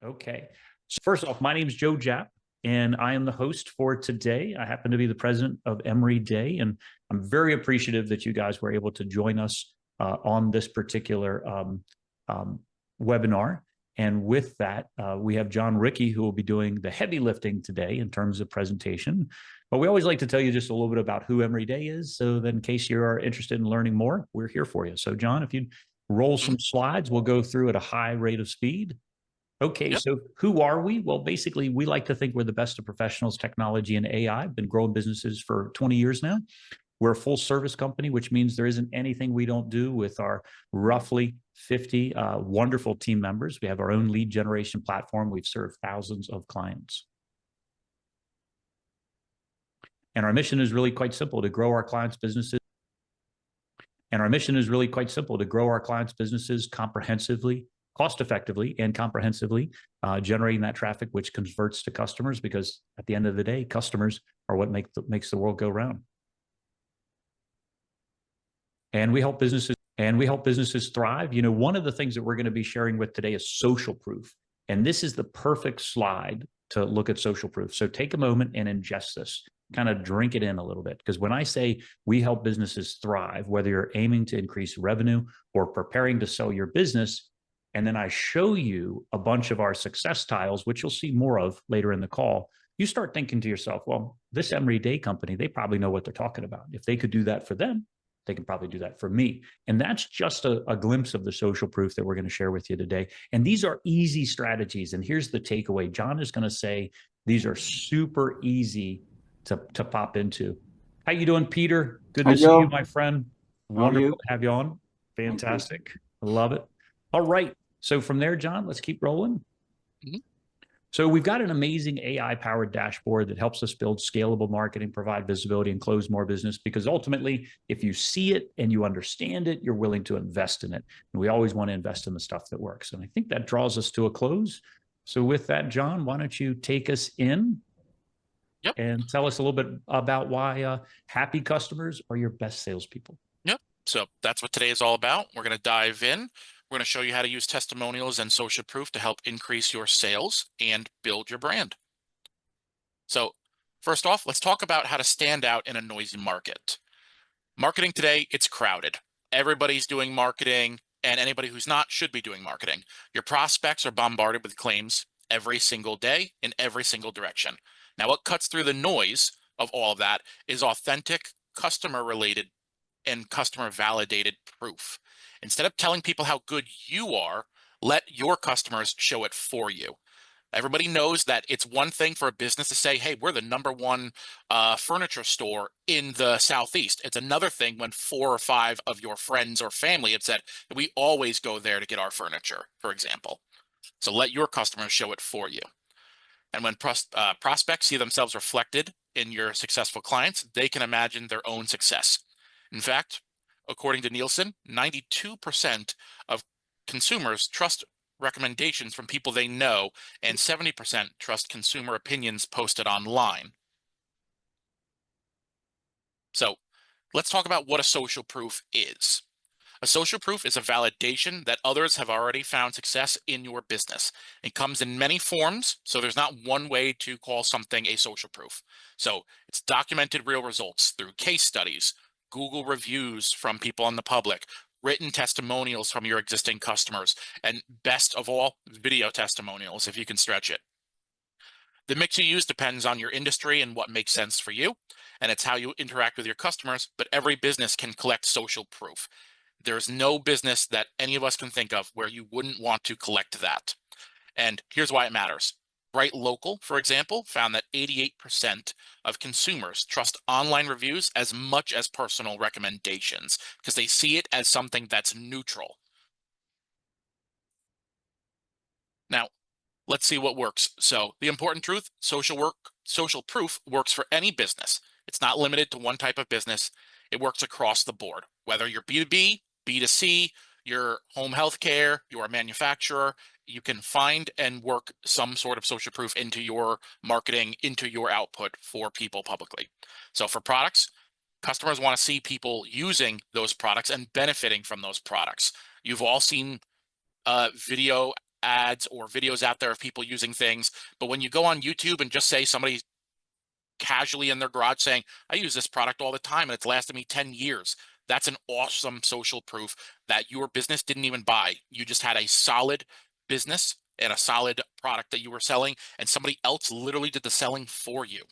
Okay. So first off, my name is Joe Japp, and I am the host for today. I happen to be the president of Emory Day, and I'm very appreciative that you guys were able to join us on this particular um, webinar. And with that, we have John Rickey, who will be doing the heavy lifting today in terms of presentation. But we always like to tell you just a little bit about who Emory Day is, so that in case you are interested in learning more, we're here for you. So, John, if you roll some slides, we'll go through at a high rate of speed. Okay, Yep. so who are we? Well, basically, we like to think we're the best of professionals, technology, and AI. Been growing businesses for 20 years now. We're a full service company, which means there isn't anything we don't do with our roughly 50 wonderful team members. We have our own lead generation platform. We've served thousands of clients. And our mission is really quite simple to grow our clients' businesses. And our mission is really quite simple to grow our clients' businesses comprehensively, cost effectively, and comprehensively, generating that traffic which converts to customers, because at the end of the day, customers are what makes the world go round. And we help businesses thrive. You know, one of the things that we're going to be sharing with today is social proof. And this is the perfect slide to look at social proof. So take a moment and ingest this, kind of drink it in a little bit. Because when I say we help businesses thrive, whether you're aiming to increase revenue or preparing to sell your business, and then I show you a bunch of our success tiles, which you'll see more of later in the call, you start thinking to yourself, well, this Emory Day company, they probably know what they're talking about. If they could do that for them, they can probably do that for me. And that's just a glimpse of the social proof that we're going to share with you today. And these are easy strategies. And here's the takeaway. John is going to say these are super easy to pop into. How you doing, Peter? Good Hi, to see you, Joe. my friend. How are Wonderful you? to have you on. Thank you. Fantastic. I love it. All right. So from there, John, let's keep rolling. Mhm. So we've got an amazing AI-powered dashboard that helps us build scalable marketing, provide visibility, and close more business. Because ultimately, if you see it and you understand it, you're willing to invest in it. And we always want to invest in the stuff that works. And I think that draws us to a close. So with that, John, why don't you take us in Yep. and tell us a little bit about why happy customers are your best salespeople. Yep. So that's what today is all about. We're going to dive in. We're going to show you how to use testimonials and social proof to help increase your sales and build your brand. So first off, let's talk about how to stand out in a noisy market. Marketing today, it's crowded. Everybody's doing marketing, and anybody who's not should be doing marketing. Your prospects are bombarded with claims every single day in every single direction. Now, what cuts through the noise of all of that is authentic, customer-related and customer validated proof. Instead of telling people how good you are, let your customers show it for you. Everybody knows that it's one thing for a business to say, hey, we're the #1 furniture store in the Southeast. It's another thing when 4 or 5 of your friends or family have said, we always go there to get our furniture, for example. So let your customers show it for you. And when prospects see themselves reflected in your successful clients, they can imagine their own success. In fact, according to Nielsen, 92% of consumers trust recommendations from people they know, and 70% trust consumer opinions posted online. So let's talk about what a social proof is. A social proof is a validation that others have already found success in your business. It comes in many forms, so there's not one way to call something a social proof. So it's documented real results through case studies, Google reviews from people in the public, written testimonials from your existing customers, and best of all, video testimonials if you can stretch it. The mix you use depends on your industry and what makes sense for you, and it's how you interact with your customers, but every business can collect social proof. There's no business that any of us can think of where you wouldn't want to collect that. And here's why it matters. Bright Local, for example, found that 88% of consumers trust online reviews as much as personal recommendations because they see it as something that's neutral. Now, let's see what works. So the important truth, social proof works for any business. It's not limited to one type of business. It works across the board, whether you're B2B, B2C, your home healthcare, you're a manufacturer, you can find and work some sort of social proof into your marketing, into your output for people publicly. So for products, customers want to see people using those products and benefiting from those products. You've all seen video ads or videos out there of people using things. But when you go on YouTube and just say somebody casually in their garage saying, I use this product all the time and it's lasted me 10 years. That's an awesome social proof that your business didn't even buy. You just had a solid business and a solid product that you were selling, and somebody else literally did the selling for you.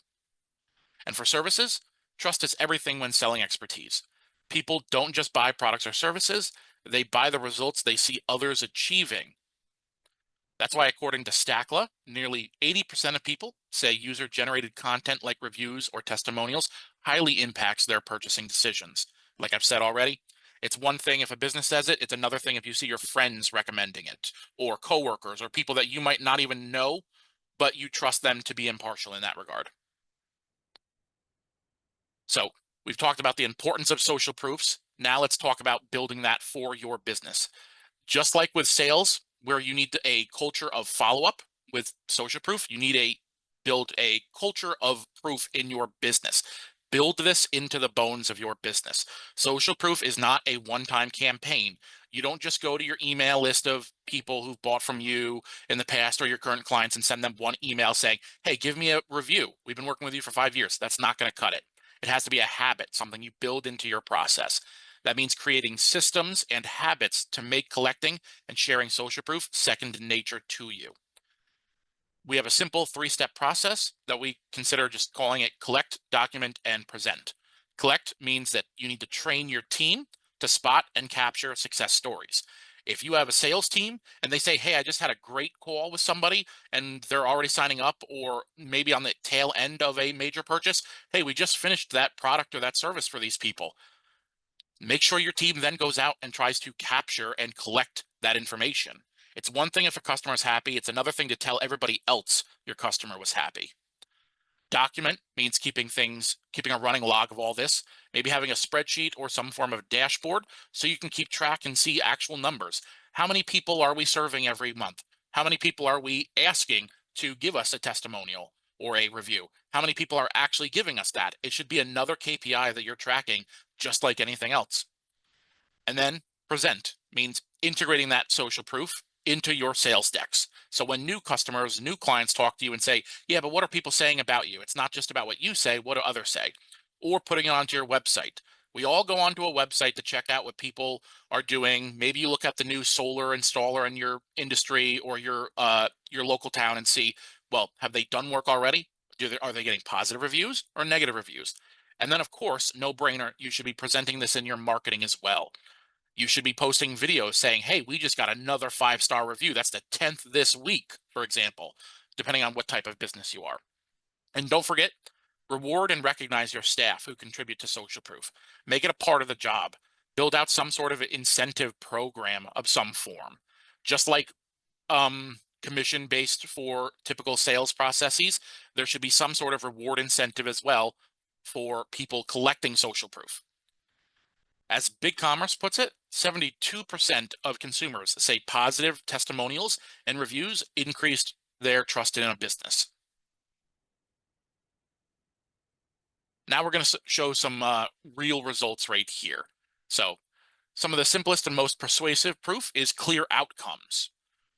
And for services, trust is everything when selling expertise. People don't just buy products or services, they buy the results they see others achieving. That's why, according to Stackla, nearly 80% of people say user-generated content like reviews or testimonials highly impacts their purchasing decisions. Like I've said already, it's one thing if a business says it, it's another thing if you see your friends recommending it, or coworkers, or people that you might not even know, but you trust them to be impartial in that regard. So we've talked about the importance of social proofs. Now let's talk about building that for your business. Just like with sales, where you need a culture of follow-up with social proof, you need to build a culture of proof in your business. Build this into the bones of your business. Social proof is not a one-time campaign. You don't just go to your email list of people who've bought from you in the past or your current clients and send them one email saying, hey, give me a review. We've been working with you for 5 years. That's not going to cut it. It has to be a habit, something you build into your process. That means creating systems and habits to make collecting and sharing social proof second nature to you. We have a simple 3-step process that we consider just calling it collect, document, and present. Collect means that you need to train your team to spot and capture success stories. If you have a sales team and they say, hey, I just had a great call with somebody and they're already signing up, or maybe on the tail end of a major purchase, hey, we just finished that product or that service for these people. Make sure your team then goes out and tries to capture and collect that information. It's one thing if a customer is happy, it's another thing to tell everybody else your customer was happy. Document means keeping a running log of all this, maybe having a spreadsheet or some form of dashboard so you can keep track and see actual numbers. How many people are we serving every month? How many people are we asking to give us a testimonial or a review? How many people are actually giving us that? It should be another KPI that you're tracking, just like anything else. And then present means integrating that social proof into your sales decks. So when new customers, new clients talk to you and say, yeah, but what are people saying about you? It's not just about what you say, what do others say? Or putting it onto your website. We all go onto a website to check out what people are doing. Maybe you look at the new solar installer in your industry or your local town and see, well, have they done work already? Are they getting positive reviews or negative reviews? And then, of course, no brainer, you should be presenting this in your marketing as well. You should be posting videos saying, hey, we just got another 5-star review. That's the 10th this week, for example, depending on what type of business you are. And don't forget, reward and recognize your staff who contribute to social proof. Make it a part of the job. Build out some sort of incentive program of some form. Just like commission-based for typical sales processes, there should be some sort of reward incentive as well for people collecting social proof. As Big Commerce puts it, 72% of consumers say positive testimonials and reviews increased their trust in a business. Now we're going to show some real results right here. So some of the simplest and most persuasive proof is clear outcomes.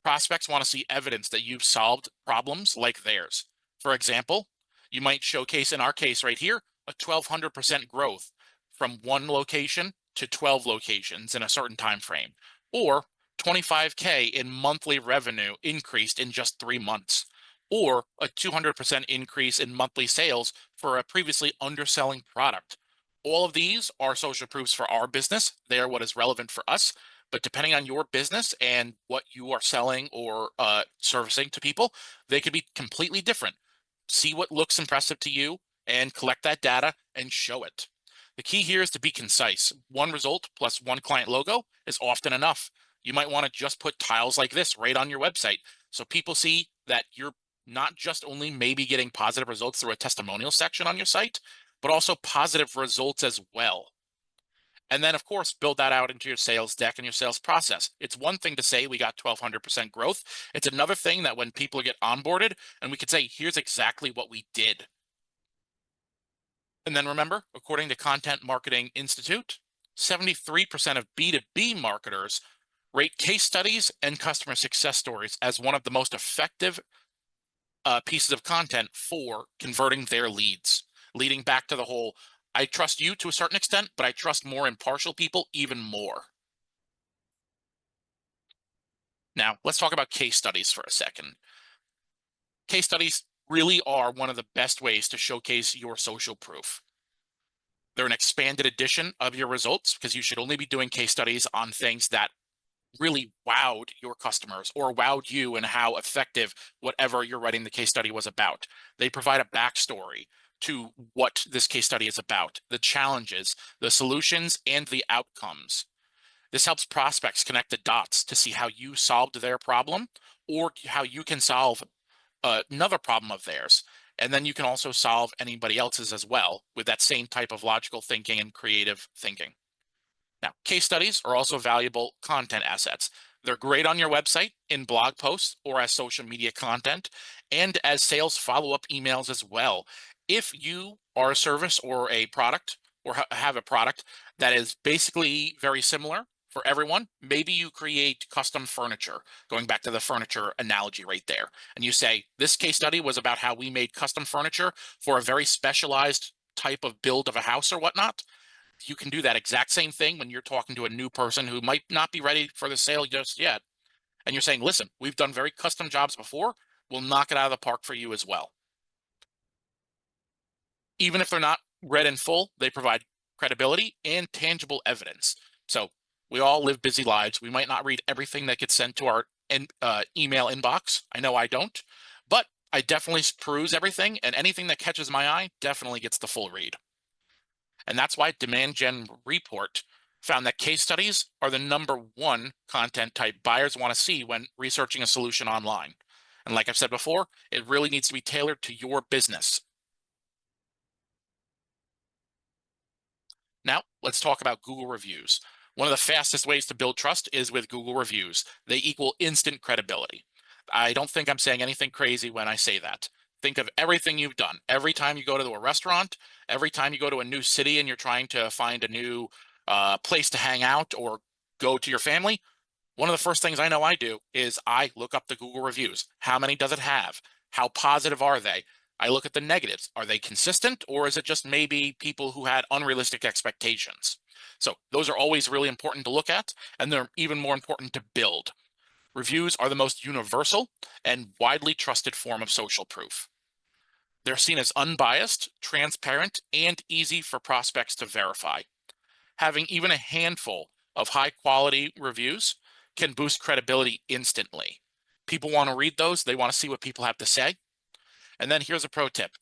Prospects want to see evidence that you've solved problems like theirs. For example, you might showcase, in our case right here, a 1,200% growth from one location to 12 locations in a certain time frame, or 25K in monthly revenue increased in just 3 months, or a 200% increase in monthly sales for a previously underselling product. All of these are social proofs for our business. They are what is relevant for us. But depending on your business and what you are selling or servicing to people, they could be completely different. See what looks impressive to you and collect that data and show it. The key here is to be concise. One result plus one client logo is often enough. You might want to just put tiles like this right on your website so people see that you're not just only maybe getting positive results through a testimonial section on your site, but also positive results as well. And then, of course, build that out into your sales deck and your sales process. It's one thing to say we got 1,200% growth. It's another thing that when people get onboarded and we could say, here's exactly what we did. And then remember, according to Content Marketing Institute, 73% of B2B marketers Rate case studies and customer success stories as one of the most effective pieces of content for converting their leads, leading back to the whole, I trust you to a certain extent, but I trust more impartial people even more. Now, let's talk about case studies for a second. Case studies really are one of the best ways to showcase your social proof. They're an expanded edition of your results because you should only be doing case studies on things that really wowed your customers or wowed you and how effective whatever you're writing the case study was about. They provide a backstory to what this case study is about, the challenges, the solutions, and the outcomes. This helps prospects connect the dots to see how you solved their problem or how you can solve another problem of theirs. And then you can also solve anybody else's as well with that same type of logical thinking and creative thinking. Now, case studies are also valuable content assets. They're great on your website, in blog posts, or as social media content, and as sales follow-up emails as well. If you are a service or a product, or have a product that is basically very similar for everyone, maybe you create custom furniture, going back to the furniture analogy right there. And you say, this case study was about how we made custom furniture for a very specialized type of build of a house or whatnot. You can do that exact same thing when you're talking to a new person who might not be ready for the sale just yet. And you're saying, listen, we've done very custom jobs before. We'll knock it out of the park for you as well. Even if they're not read in full, they provide credibility and tangible evidence. So we all live busy lives. We might not read everything that gets sent to our email inbox. I know I don't, but I definitely peruse everything, and anything that catches my eye definitely gets the full read. And that's why Demand Gen Report found that case studies are the #1 content type buyers want to see when researching a solution online. And like I've said before, it really needs to be tailored to your business. Now, let's talk about Google reviews. One of the fastest ways to build trust is with Google reviews. They equal instant credibility. I don't think I'm saying anything crazy when I say that. Think of everything you've done. Every time you go to a restaurant, every time you go to a new city and you're trying to find a new place to hang out or go to your family, one of the first things I know I do is I look up the Google reviews. How many does it have? How positive are they? I look at the negatives. Are they consistent, or is it just maybe people who had unrealistic expectations? So those are always really important to look at, and they're even more important to build. Reviews are the most universal and widely trusted form of social proof. They're seen as unbiased, transparent, and easy for prospects to verify. Having even a handful of high quality reviews can boost credibility instantly. People want to read those. They want to see what people have to say. And then here's a pro tip.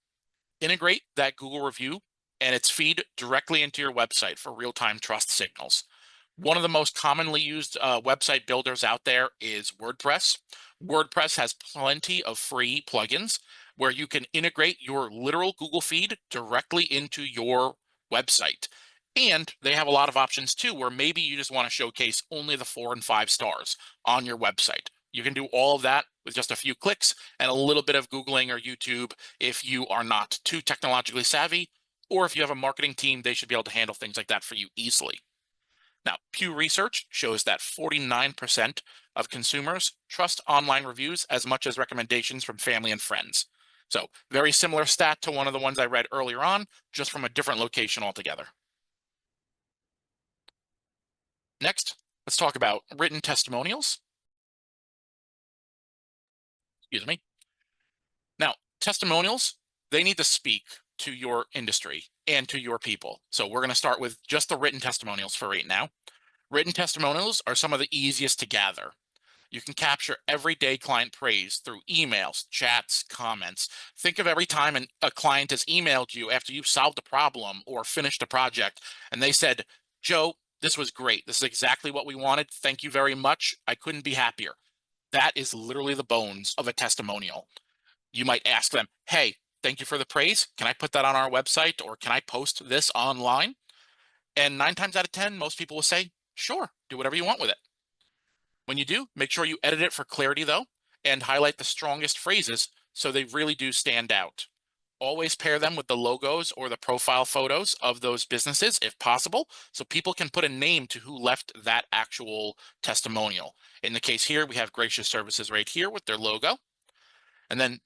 Integrate that Google review and its feed directly into your website for real-time trust signals. One of the most commonly used website builders out there is WordPress. WordPress has plenty of free plugins where you can integrate your literal Google feed directly into your website. And they have a lot of options too, where maybe you just want to showcase only the 4 and 5 stars on your website. You can do all of that with just a few clicks and a little bit of Googling or YouTube if you are not too technologically savvy, or if you have a marketing team, they should be able to handle things like that for you easily. Now, Pew Research shows that 49% of consumers trust online reviews as much as recommendations from family and friends. So very similar stat to one of the ones I read earlier on, just from a different location altogether. Next, let's talk about written testimonials. Excuse me. Now, testimonials, they need to speak to your industry and to your people. So we're going to start with just the written testimonials for right now. Written testimonials are some of the easiest to gather. You can capture everyday client praise through emails, chats, comments. Think of every time a client has emailed you after you've solved a problem or finished a project, and they said, Joe, this was great. This is exactly what we wanted. Thank you very much. I couldn't be happier. That is literally the bones of a testimonial. You might ask them, hey, thank you for the praise. Can I put that on our website, or can I post this online? And 9 times out of 10, most people will say, sure, do whatever you want with it. When you do, make sure you edit it for clarity though, and highlight the strongest phrases so they really do stand out. always pair them with the logos or the profile photos of those businesses if possible, so people can put a name to who left that actual testimonial. In the case here, we have Gracious Services right here with their logo. And then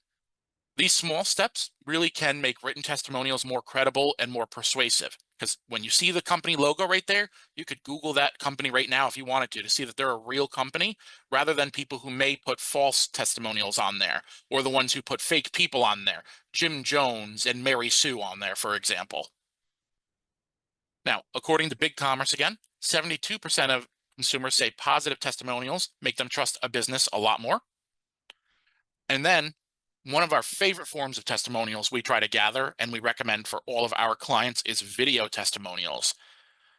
these small steps really can make written testimonials more credible and more persuasive, because when you see the company logo right there, you could Google that company right now if you wanted to see that they're a real company, rather than people who may put false testimonials on there, or the ones who put fake people on there, Jim Jones and Mary Sue on there, for example. Now, according to Big Commerce again, 72% of consumers say positive testimonials make them trust a business a lot more. And then one of our favorite forms of testimonials we try to gather and we recommend for all of our clients is video testimonials.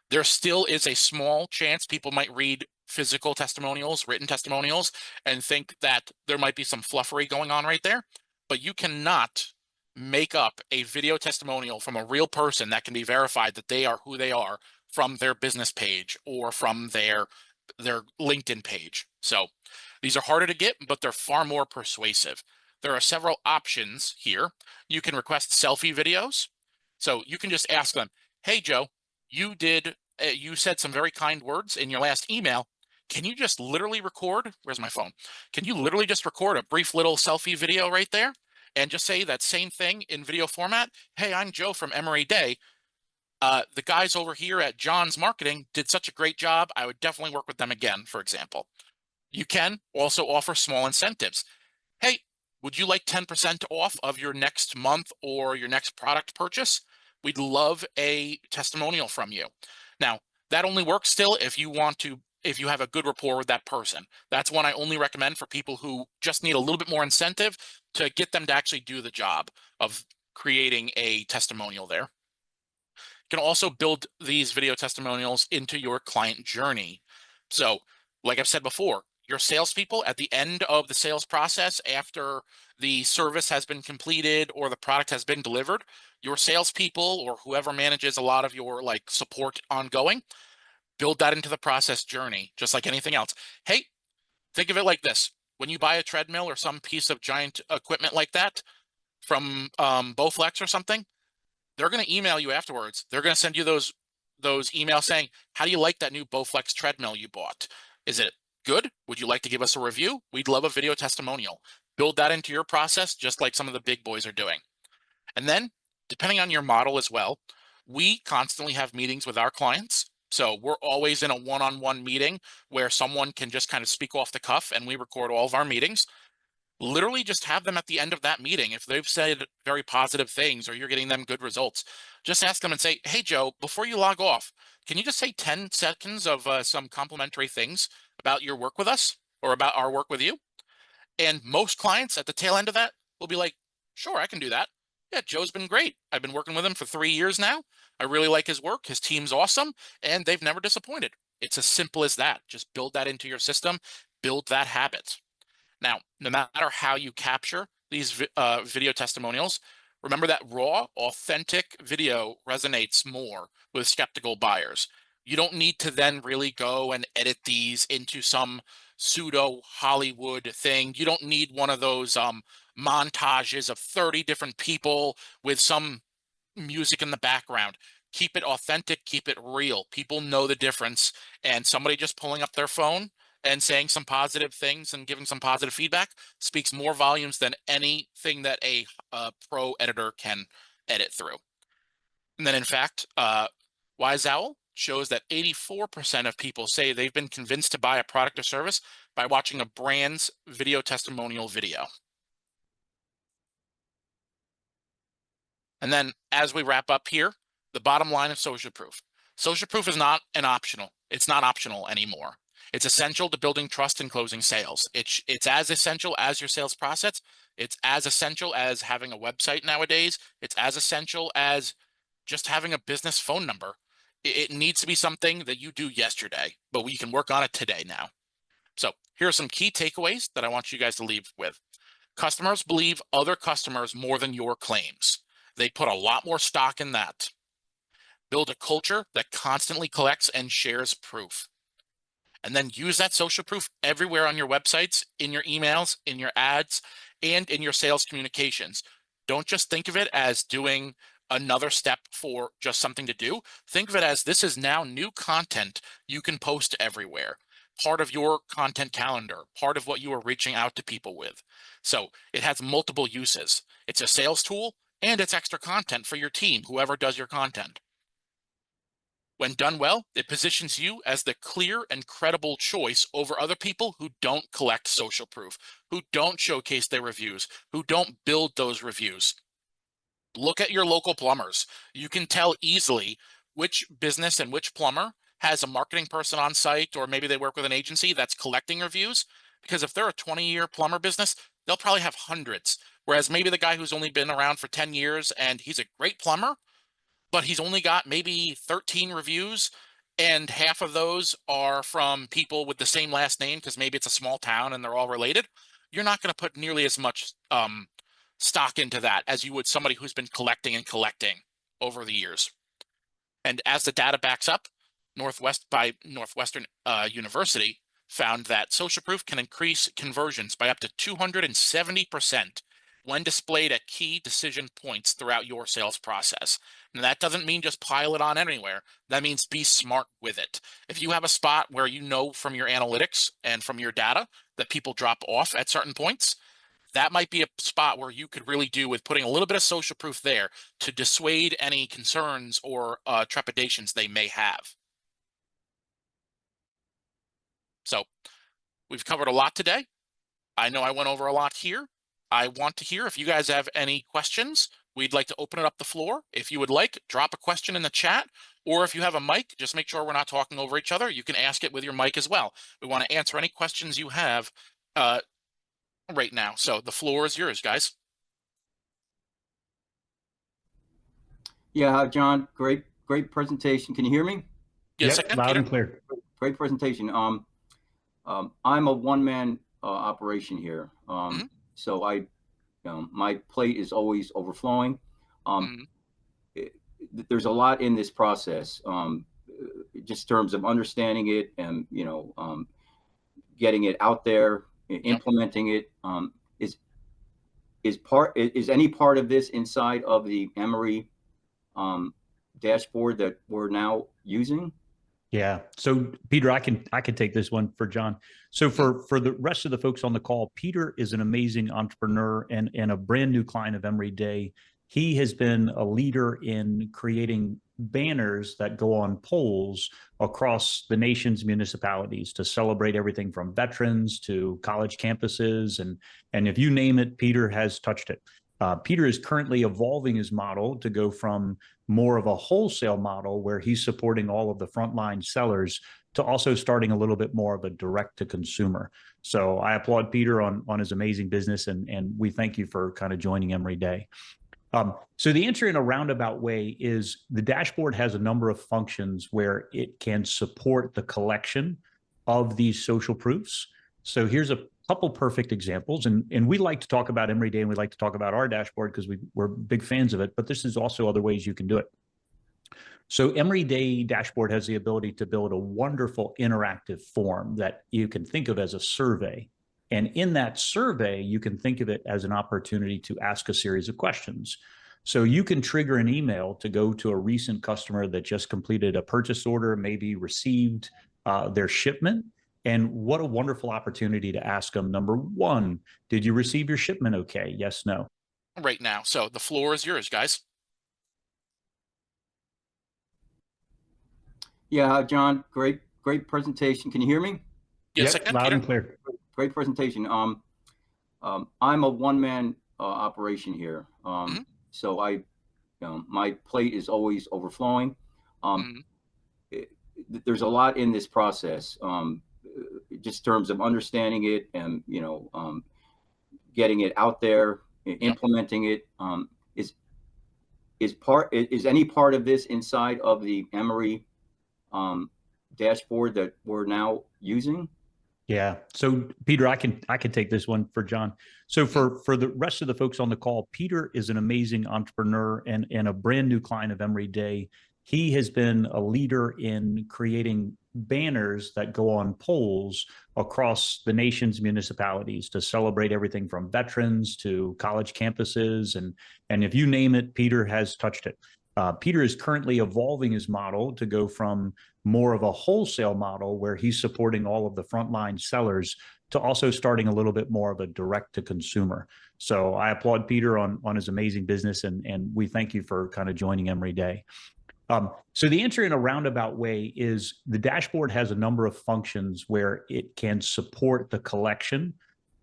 There still is a small chance people might read physical testimonials, written testimonials, and think that there might be some fluffery going on right there, but you cannot make up a video testimonial from a real person that can be verified that they are who they are from their business page or from their LinkedIn page. So these are harder to get, but they're far more persuasive. There are several options here. You can request selfie videos. So you can just ask them, hey, Joe, you said some very kind words in your last email. Can you just literally record? Where's my phone? Can you literally just record a brief little selfie video right there and just say that same thing in video format? Hey, I'm Joe from Emory Day. The guys over here at John's Marketing did such a great job. I would definitely work with them again, for example. You can also offer small incentives. Hey, would you like 10% off of your next month or your next product purchase? We'd love a testimonial from you. Now, that only works still if you have a good rapport with that person. That's one I only recommend for people who just need a little bit more incentive to get them to actually do the job of creating a testimonial there. You can also build these video testimonials into your client journey. So, like I've said before, your salespeople at the end of the sales process, after the service has been completed or the product has been delivered, your salespeople or whoever manages a lot of your support ongoing, build that into the process journey, just like anything else. Hey, think of it like this. When you buy a treadmill or some piece of giant equipment like that from Bowflex or something, they're going to email you afterwards. They're going to send you those emails saying, how do you like that new Bowflex treadmill you bought? Is it good? Would you like to give us a review? We'd love a video testimonial. Build that into your process, just like some of the big boys are doing. And then, depending on your model as well, we constantly have meetings with our clients. So we're always in a one-on-one meeting where someone can just kind of speak off the cuff, and we record all of our meetings. Literally just have them at the end of that meeting. If they've said very positive things or you're getting them good results, just ask them and say, hey, Joe, before you log off, can you just say 10 seconds of some complimentary things about your work with us or about our work with you? And most clients at the tail end of that will be like, sure, I can do that. Yeah, Joe's been great. I've been working with him for 3 years now. I really like his work. His team's awesome, and they've never disappointed. It's as simple as that. Just build that into your system, build that habit. Now, no matter how you capture these video testimonials, remember that raw, authentic video resonates more with skeptical buyers. You don't need to then really go and edit these into some pseudo Hollywood thing. You don't need one of those montages of 30 different people with some music in the background. Keep it authentic, keep it real. People know the difference. And somebody just pulling up their phone and saying some positive things and giving some positive feedback speaks more volumes than anything that a pro editor can edit through. And then in fact, Wise Owl shows that 84% of people say they've been convinced to buy a product or service by watching a brand's video testimonial video. And then as we wrap up here, the bottom line of social proof. Social proof is not an optional. It's not optional anymore. It's essential to building trust and closing sales. It's as essential as your sales process. It's as essential as having a website nowadays. It's as essential as just having a business phone number. It needs to be something that you do yesterday, but we can work on it today now. So here are some key takeaways that I want you guys to leave with. Customers believe other customers more than your claims. They put a lot more stock in that. Build a culture that constantly collects and shares proof. And then use that social proof everywhere on your websites, in your emails, in your ads, and in your sales communications. Don't just think of it as doing another step for just something to do. Think of it as this is now new content you can post everywhere, part of your content calendar, part of what you are reaching out to people with. So it has multiple uses. It's a sales tool and it's extra content for your team, whoever does your content. When done well, it positions you as the clear and credible choice over other people who don't collect social proof, who don't showcase their reviews, who don't build those reviews. Look at your local plumbers. You can tell easily which business and which plumber has a marketing person on site, or maybe they work with an agency that's collecting reviews. Because if they're a 20-year plumber business, they'll probably have hundreds. Whereas maybe the guy who's only been around for 10 years and he's a great plumber, but he's only got maybe 13 reviews, and half of those are from people with the same last name because maybe it's a small town and they're all related. You're not going to put nearly as much stock into that as you would somebody who's been collecting and collecting over the years. And as the data backs up, Northwestern University found that social proof can increase conversions by up to 270% when displayed at key decision points throughout your sales process. And that doesn't mean just pile it on anywhere. That means be smart with it. If you have a spot where you know from your analytics and from your data that people drop off at certain points, that might be a spot where you could really do with putting a little bit of social proof there to dissuade any concerns or trepidations they may have. So we've covered a lot today. I know I went over a lot here. I want to hear if you guys have any questions. We'd like to open it up the floor. If you would like, drop a question in the chat, or if you have a mic, just make sure we're not talking over each other. You can ask it with your mic as well. We want to answer any questions you have right now. So the floor is yours, guys. Yeah, John, great presentation. Can you hear me? Yes, Yep, I can, loud Peter. and clear. Great presentation. I'm a one-man operation here. So my plate is always overflowing. There's a lot in this process, just in terms of understanding it and, getting it out there, implementing it. Is any part of this inside of the Emory dashboard that we're now using? Yeah. So Peter, I can take this one for John. So for the rest of the folks on the call, Peter is an amazing entrepreneur and a brand new client of Emory Day. He has been a leader in creating banners that go on poles across the nation's municipalities to celebrate everything from veterans to college campuses, and if you name it, Peter has touched it. Peter is currently evolving his model to go from more of a wholesale model where he's supporting all of the frontline sellers to also starting a little bit more of a direct to consumer. So I applaud Peter on his amazing business, and we thank you for kind of joining Emory Day. So the answer in a roundabout way is the dashboard has a number of functions where it can support the collection of these social proofs. So here's a couple perfect examples, and we like to talk about Emory Day and we like to talk about our dashboard because we're big fans of it, but this is also other ways you can do it. So Emory Day dashboard has the ability to build a wonderful interactive form that you can think of as a survey. And in that survey, you can think of it as an opportunity to ask a series of questions. So you can trigger an email to go to a recent customer that just completed a purchase order, maybe received their shipment. And what a wonderful opportunity to ask them, number one, did you receive your shipment okay? Yes, no. Right now. So the floor is yours, guys. Yeah, John, great presentation. Can you hear me? Yes, Yep, I can, loud Peter. and clear. Great presentation. I'm a one-man operation here. So my plate is always overflowing. There's a lot in this process, just in terms of understanding it and, getting it out there, implementing it. Is any part of this inside of the Emory dashboard that we're now using? Yeah. So Peter, I can take this one for John. So for the rest of the folks on the call, Peter is an amazing entrepreneur and a brand new client of Emory Day. He has been a leader in creating banners that go on poles across the nation's municipalities to celebrate everything from veterans to college campuses. And if you name it, Peter has touched it. Peter is currently evolving his model to go from more of a wholesale model where he's supporting all of the frontline sellers to also starting a little bit more of a direct to consumer. So I applaud Peter on his amazing business, and we thank you for kind of joining Emory Day. So the answer in a roundabout way is the dashboard has a number of functions where it can support the collection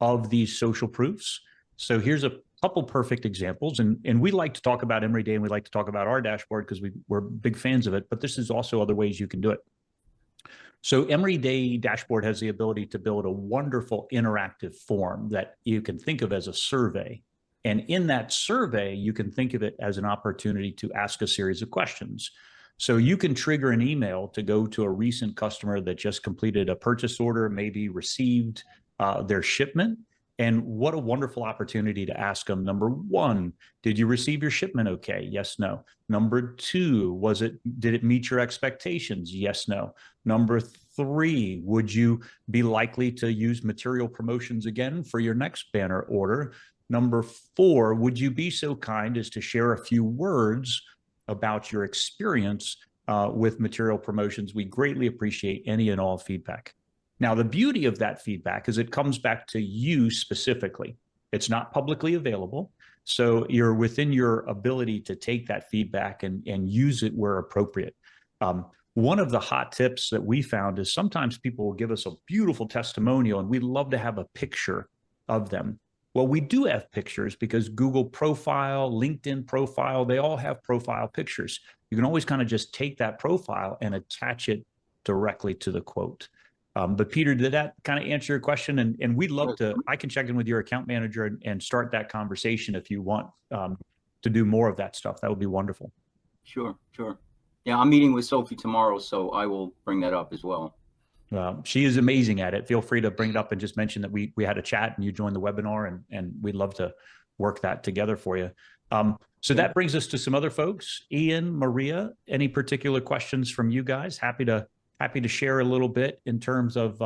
of these social proofs. So here's a couple perfect examples, and we like to talk about Emory Day, and we like to talk about our dashboard because we're big fans of it, but this is also other ways you can do it. So Emory Day dashboard has the ability to build a wonderful interactive form that you can think of as a survey. And in that survey, you can think of it as an opportunity to ask a series of questions. So you can trigger an email to go to a recent customer that just completed a purchase order, maybe received their shipment. And what a wonderful opportunity to ask them, number one, did you receive your shipment okay? Yes, no. Number two, did it meet your expectations? Yes, no. Number three, would you be likely to use material promotions again for your next banner order? Number four, would you be so kind as to share a few words about your experience with material promotions? We greatly appreciate any and all feedback. Now, the beauty of that feedback is it comes back to you specifically. It's not publicly available. So you're within your ability to take that feedback and use it where appropriate. One of the hot tips that we found is sometimes people will give us a beautiful testimonial and we'd love to have a picture of them. Well, we do have pictures because Google profile, LinkedIn profile, they all have profile pictures. You can always kind of just take that profile and attach it directly to the quote. But Peter, did that kind of answer your question? And we'd love to, I can check in with your account manager and start that conversation if you want to do more of that stuff. That would be wonderful. Sure. Yeah, I'm meeting with Sophie tomorrow, so I will bring that up as well. She is amazing at it. Feel free to bring it up and just mention that we had a chat and you joined the webinar, and we'd love to work that together for you. So that brings us to some other folks. Ian, Maria, any particular questions from you guys? Happy to share a little bit in terms of,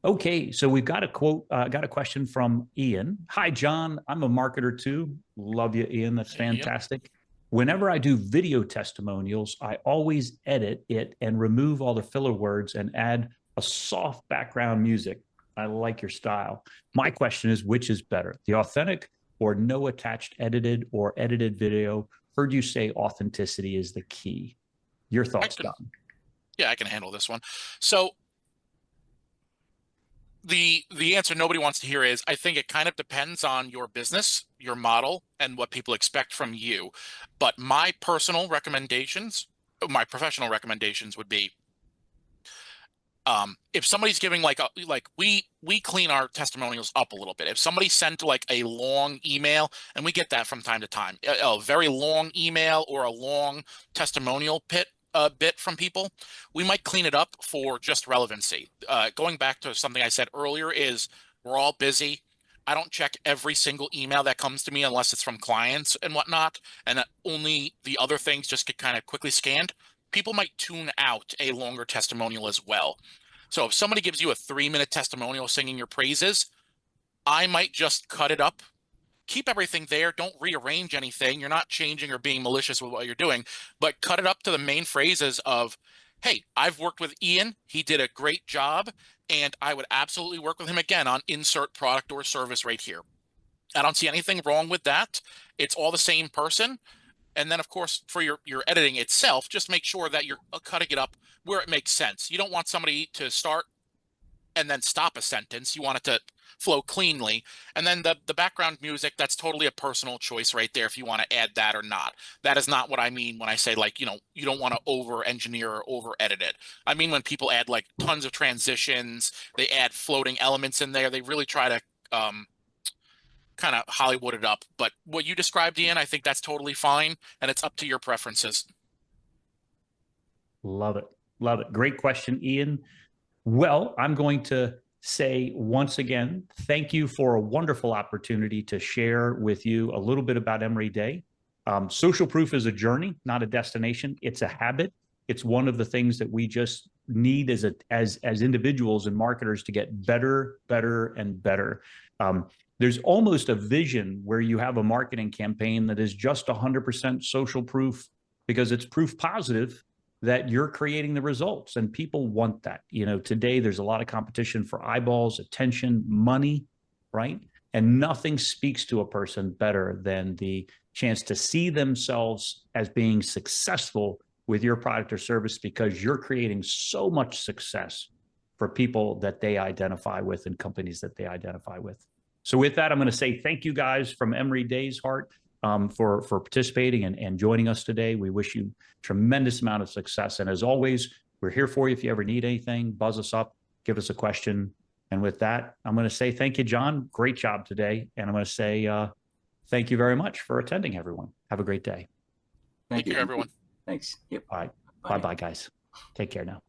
okay, so we've got a quote, got a question from Ian. Hi, John, I'm a marketer too. Love you, Ian, that's fantastic. Ian. Whenever I do video testimonials, I always edit it and remove all the filler words and add a soft background music. I like your style. My question is, which is better, the authentic or no attached edited or edited video? Heard you say authenticity is the key. Your thoughts, John? Yeah, I can handle this one. So the answer nobody wants to hear is, I think it kind of depends on your business, your model, and what people expect from you. But my personal recommendations, my professional recommendations would be, if somebody's giving we clean our testimonials up a little bit. If somebody sent like a long email, and we get that from time to time, a very long email or a long testimonial bit from people, we might clean it up for just relevancy. Going back to something I said earlier is we're all busy. I don't check every single email that comes to me unless it's from clients and whatnot, and only the other things just get kind of quickly scanned. People might tune out a longer testimonial as well. So if somebody gives you a 3-minute testimonial singing your praises, I might just cut it up. Keep everything there. Don't rearrange anything. You're not changing or being malicious with what you're doing, but cut it up to the main phrases of, hey, I've worked with Ian. He did a great job, and I would absolutely work with him again on insert product or service right here. I don't see anything wrong with that. It's all the same person. And then, of course, for your editing itself, just make sure that you're cutting it up where it makes sense. You don't want somebody to start and then stop a sentence. You want it to flow cleanly. And then the background music, that's totally a personal choice right there if you want to add that or not. That is not what I mean when I say, like, you don't want to over engineer or over edit it. I mean when people add like tons of transitions, they add floating elements in there, they really try to kind of Hollywood it up. But what you described, Ian, I think that's totally fine, and it's up to your preferences. Love it. Love it. Great question, Ian. Well, I'm going to say once again, thank you for a wonderful opportunity to share with you a little bit about Emory Day. Social proof is a journey, not a destination. It's a habit. It's one of the things that we just need as individuals and marketers to get better, and better. There's almost a vision where you have a marketing campaign that is just 100% social proof because it's proof positive that you're creating the results, and people want that. Today there's a lot of competition for eyeballs, attention, money, right? And nothing speaks to a person better than the chance to see themselves as being successful with your product or service, because you're creating so much success for people that they identify with and companies that they identify with. So with that, I'm going to say thank you guys from Emory Days Heart for participating and joining us today. We wish you tremendous amount of success. And as always, we're here for you. If you ever need anything, buzz us up, give us a question. And with that, I'm going to say thank you, John. Great job today. And I'm going to say thank you very much for attending, everyone. Have a great day. Thank you, everyone. Thanks. Yep. All right. Bye-bye, guys. Take care now.